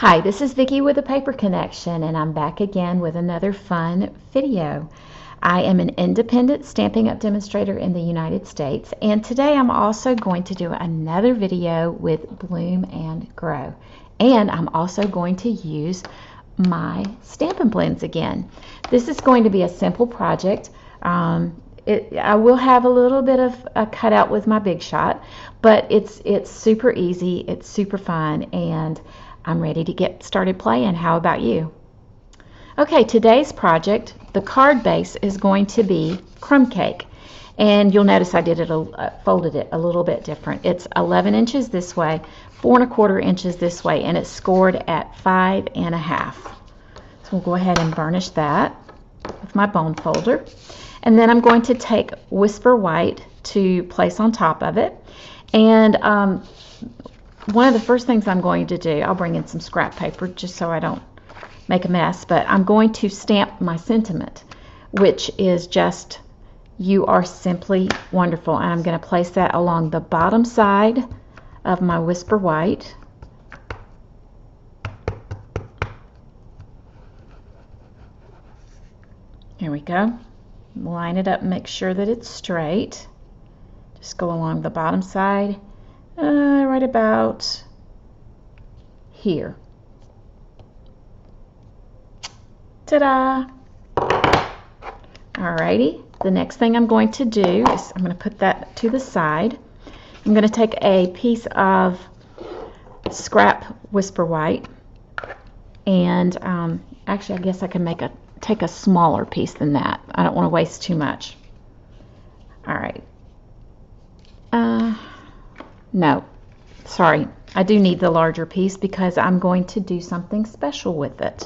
Hi, this is Vicki with the Paper Connection, and I'm back again with another fun video. I am an independent Stampin' Up! Demonstrator in the United States, and today I'm also going to do another video with Bloom and Grow. And I'm also going to use my Stampin' Blends again. This is going to be a simple project. I will have a little bit of a cutout with my Big Shot, but it's super easy, it's super fun, and I'm ready to get started playing. How about you? Okay, today's project, the card base is going to be crumb cake, and you'll notice I folded it a little bit different. It's 11 inches this way, 4 1/4 inches this way, and it's scored at 5 1/2. So we'll go ahead and burnish that with my bone folder. And then I'm going to take Whisper White to place on top of it. And one of the first things I'm going to do, I'll bring in some scrap paper just so I don't make a mess, but I'm going to stamp my sentiment, which is just, "You are simply wonderful." And I'm going to place that along the bottom side of my Whisper White. Here we go. Line it up and make sure that it's straight. Just go along the bottom side, right about here. Ta-da! Alrighty, the next thing I'm going to do is I'm going to put that to the side. I'm going to take a piece of scrap Whisper White, and actually I guess I can take a smaller piece than that. I don't want to waste too much. Alright. No, sorry. I do need the larger piece because I'm going to do something special with it.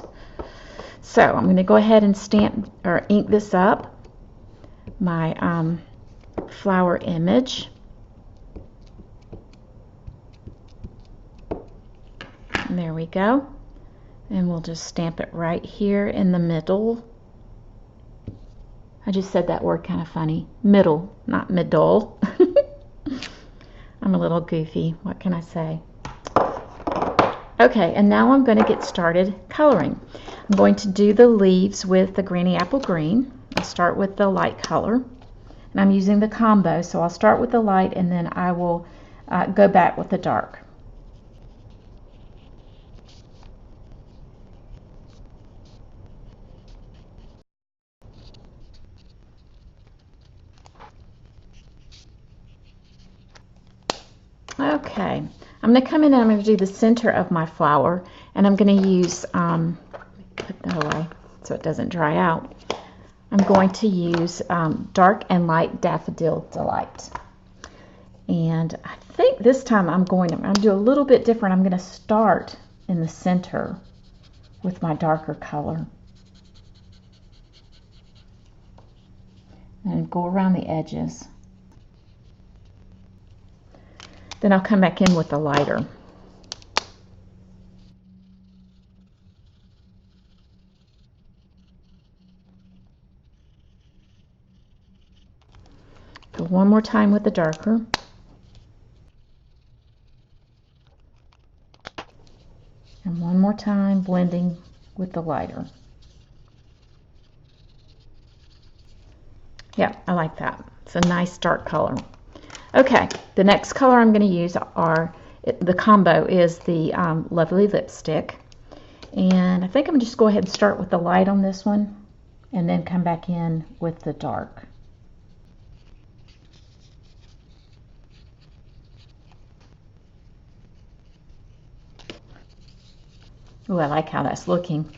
So I'm going to go ahead and stamp or ink this up. My flower image. And there we go. And we'll just stamp it right here in the middle. I just said that word kind of funny. Middle, not middle. I'm a little goofy. What can I say? Okay, and now I'm going to get started coloring. I'm going to do the leaves with the Granny Apple Green. I'll start with the light color. And I'm using the combo, so I'll start with the light and then I will go back with the dark. Okay, I'm going to come in and I'm going to do the center of my flower, and I'm going to use, put that away so it doesn't dry out. I'm going to use Dark and Light Daffodil Delight. And I think this time I'm going to do a little bit different. I'm going to start in the center with my darker color. And go around the edges. Then I'll come back in with the lighter. Go one more time with the darker. And one more time blending with the lighter. Yeah, I like that. It's a nice dark color. Okay, the next color I'm going to use the combo is the Lovely Lipstick. And I think I'm just go ahead and start with the light on this one and then come back in with the dark. Oh, I like how that's looking.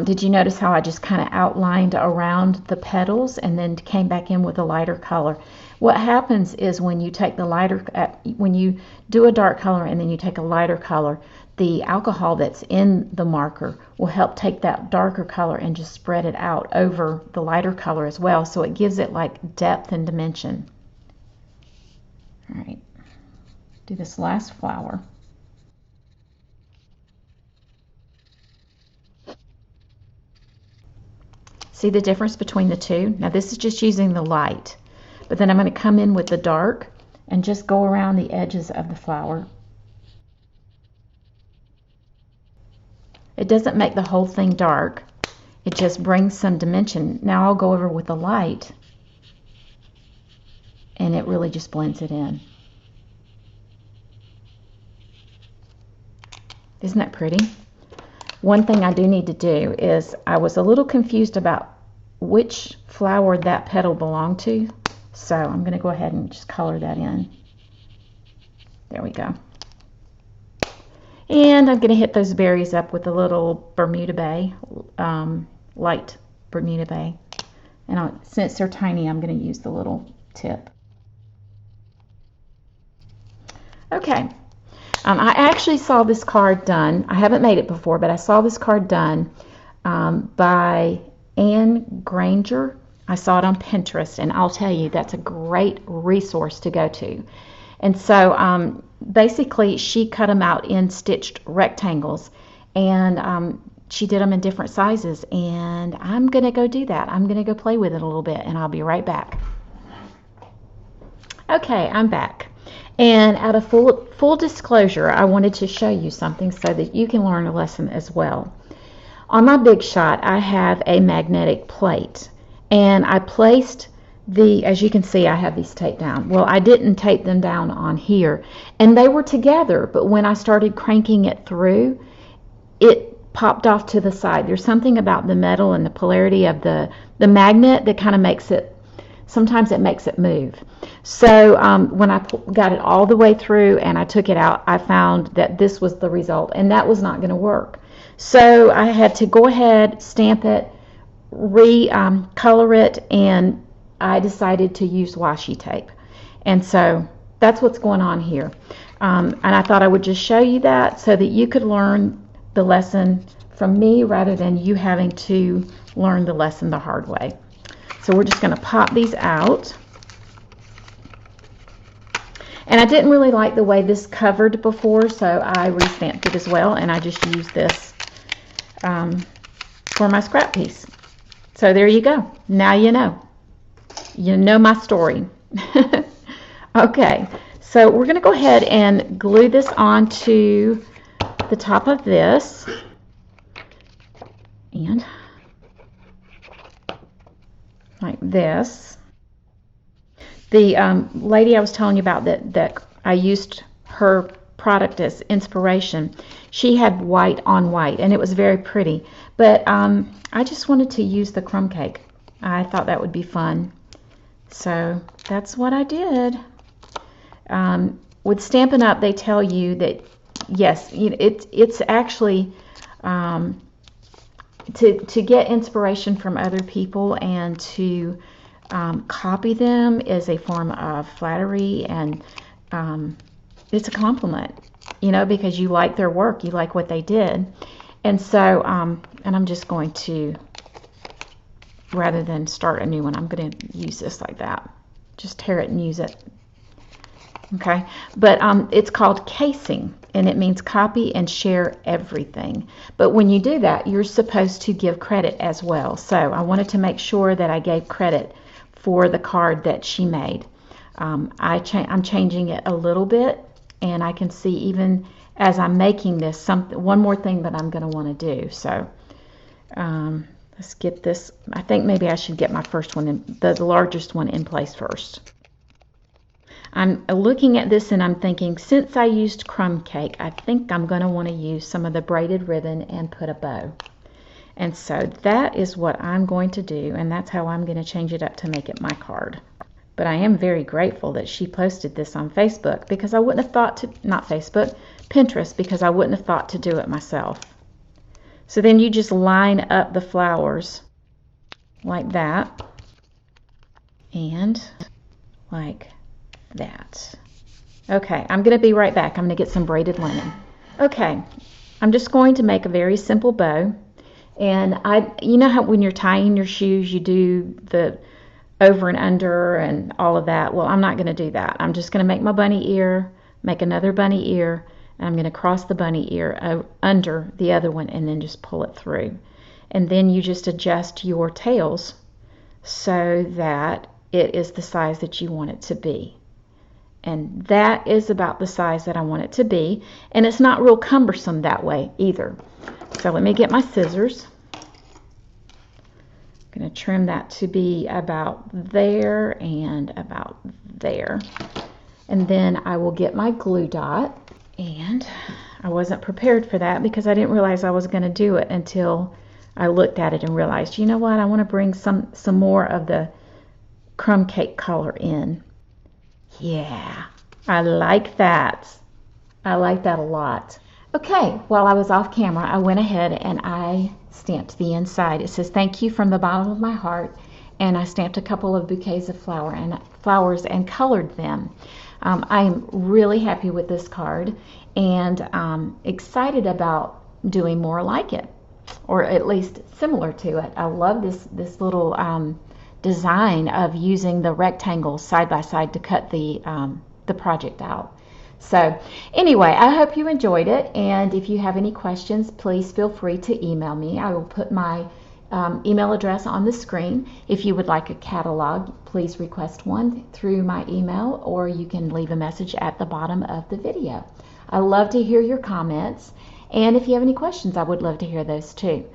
Did you notice how I just kind of outlined around the petals and then came back in with a lighter color? What happens is when you take the lighter, when you do a dark color and then you take a lighter color, the alcohol that's in the marker will help take that darker color and just spread it out over the lighter color as well, so it gives it like depth and dimension. All right, do this last flower. See the difference between the two? Now this is just using the light, but then I'm going to come in with the dark and just go around the edges of the flower. It doesn't make the whole thing dark. It just brings some dimension. Now I'll go over with the light, and it really just blends it in. Isn't that pretty? One thing I do need to do is, I was a little confused about which flower that petal belonged to, so I'm going to go ahead and just color that in. There we go. And I'm going to hit those berries up with a little Bermuda Bay, light Bermuda Bay. And since they're tiny, I'm going to use the little tip. Okay. I actually saw this card done. I haven't made it before, but I saw this card done by Anne Granger. I saw it on Pinterest, and I'll tell you, that's a great resource to go to. And so basically, she cut them out in stitched rectangles, and she did them in different sizes. And I'm going to go do that. I'm going to go play with it a little bit, and I'll be right back. Okay, I'm back. And out of full disclosure, I wanted to show you something so that you can learn a lesson as well. On my Big Shot, I have a magnetic plate, and I placed as you can see, I have these taped down. Well, I didn't tape them down on here, and they were together, but when I started cranking it through, it popped off to the side. There's something about the metal and the polarity of the magnet that kind of makes it, sometimes it makes it move. So when I got it all the way through and I took it out, I found that this was the result, and that was not going to work. So I had to go ahead, stamp it, color it, and I decided to use washi tape. And so that's what's going on here. And I thought I would just show you that so that you could learn the lesson from me rather than you having to learn the lesson the hard way. So we're just going to pop these out. And I didn't really like the way this covered before, so I restamped it as well, and I just used this for my scrap piece. So there you go. Now you know. You know my story. Okay, so we're going to go ahead and glue this onto the top of this. And like this. The lady I was telling you about that I used her product as inspiration, she had white on white, and it was very pretty. But I just wanted to use the crumb cake. I thought that would be fun. So that's what I did. With Stampin' Up, they tell you that, yes, it's actually to get inspiration from other people and to copy them is a form of flattery, and it's a compliment, because you like their work, you like what they did. And so, and I'm just going to, rather than start a new one, I'm going to use this like that. Just tear it and use it. Okay, but it's called casing, and it means copy and share everything. But when you do that, you're supposed to give credit as well. So I wanted to make sure that I gave credit for the card that she made. I'm changing it a little bit, and I can see even as I'm making this, one more thing that I'm going to want to do. So let's get this. I think maybe I should get my first one, the largest one, in place first. I'm looking at this and I'm thinking, since I used crumb cake, I think I'm going to want to use some of the braided ribbon and put a bow. And so that is what I'm going to do, and that's how I'm going to change it up to make it my card. But I am very grateful that she posted this on Facebook, because I wouldn't have thought to, not Facebook, Pinterest, because I wouldn't have thought to do it myself. So then you just line up the flowers like that, and like that. Okay, I'm going to be right back. I'm going to get some braided linen. Okay, I'm just going to make a very simple bow. And you know how when you're tying your shoes, you do the over and under and all of that? Well, I'm not going to do that. I'm just going to make my bunny ear, make another bunny ear, and I'm going to cross the bunny ear under the other one and then just pull it through. And then you just adjust your tails so that it is the size that you want it to be. And that is about the size that I want it to be. And it's not real cumbersome that way either. So let me get my scissors. I'm going to trim that to be about there and about there. And then I will get my glue dot. And I wasn't prepared for that because I didn't realize I was going to do it until I looked at it and realized, you know what, I want to bring some more of the crumb cake color in. Yeah, I like that. I like that a lot. Okay, while I was off camera, I went ahead and I stamped the inside. It says, "Thank you from the bottom of my heart," and I stamped a couple of bouquets of flowers and colored them. I'm really happy with this card and excited about doing more like it, or at least similar to it. I love this little design of using the rectangles side by side to cut the project out. So anyway, I hope you enjoyed it, and if you have any questions, please feel free to email me. I will put my email address on the screen. If you would like a catalog, please request one through my email, or you can leave a message at the bottom of the video. I love to hear your comments, and if you have any questions, I would love to hear those too.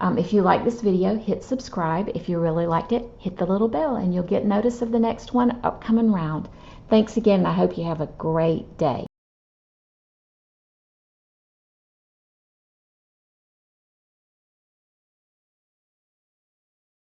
If you like this video, hit subscribe. If you really liked it, hit the little bell and you'll get notice of the next one upcoming round. Thanks again, and I hope you have a great day.